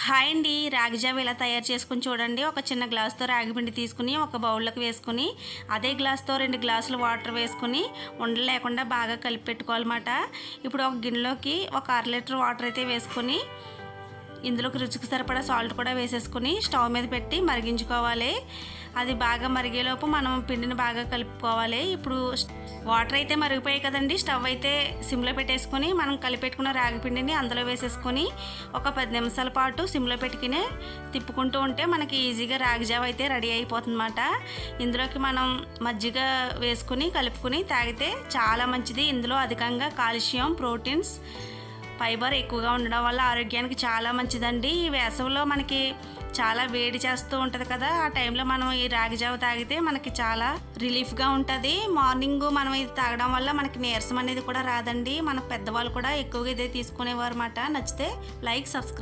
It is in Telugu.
హాయ్ అండి. రాగి జావ ఇలా తయారు చేసుకుని చూడండి. ఒక చిన్న గ్లాస్తో రాగి పిండి తీసుకుని ఒక బౌల్లోకి వేసుకుని అదే గ్లాస్తో 2 గ్లాసులు వాటర్ వేసుకుని ఉండలు లేకుండా బాగా కలిపి పెట్టుకోవాలన్నమాట. ఇప్పుడు ఒక గిన్నెలోకి ఒక 1/2 లీటర్ వాటర్ అయితే వేసుకుని ఇందులోకి రుచికి సరిపడా సాల్ట్ కూడా వేసేసుకుని స్టవ్ మీద పెట్టి మరిగించుకోవాలి. అది బాగా మరిగేలోపు మనం పిండిని బాగా కలుపుకోవాలి. ఇప్పుడు వాటర్ అయితే మరిగిపోయాయి కదండి. స్టవ్ అయితే సిమ్లో పెట్టేసుకొని మనం కలిపెట్టుకున్న రాగి పిండిని అందులో వేసేసుకొని ఒక 10 నిమిషాల పాటు సిమ్లో పెట్టుకుని తిప్పుకుంటూ ఉంటే మనకి ఈజీగా రాగి జావ అయితే రెడీ అయిపోతుందన్నమాట. ఇందులోకి మనం మజ్జిగ వేసుకుని కలుపుకొని తాగితే చాలా మంచిది. ఇందులో అధికంగా కాల్షియం, ప్రోటీన్స్, ఫైబర్ ఎక్కువగా ఉండడం వల్ల ఆరోగ్యానికి చాలా మంచిదండి. ఈ వేసవిలో మనకి చాలా వేడి చేస్తూ ఉంటుంది కదా, ఆ టైంలో మనం ఈ రాగి జావ తాగితే మనకి చాలా రిలీఫ్గా ఉంటుంది. మార్నింగ్ మనం ఇది తాగడం వల్ల మనకి నీరసం అనేది కూడా రాదండి. మన పెద్దవాళ్ళు కూడా ఎక్కువగా ఇదే తీసుకునేవారు అన్నమాట. నచ్చితే లైక్, సబ్స్క్రైబ్.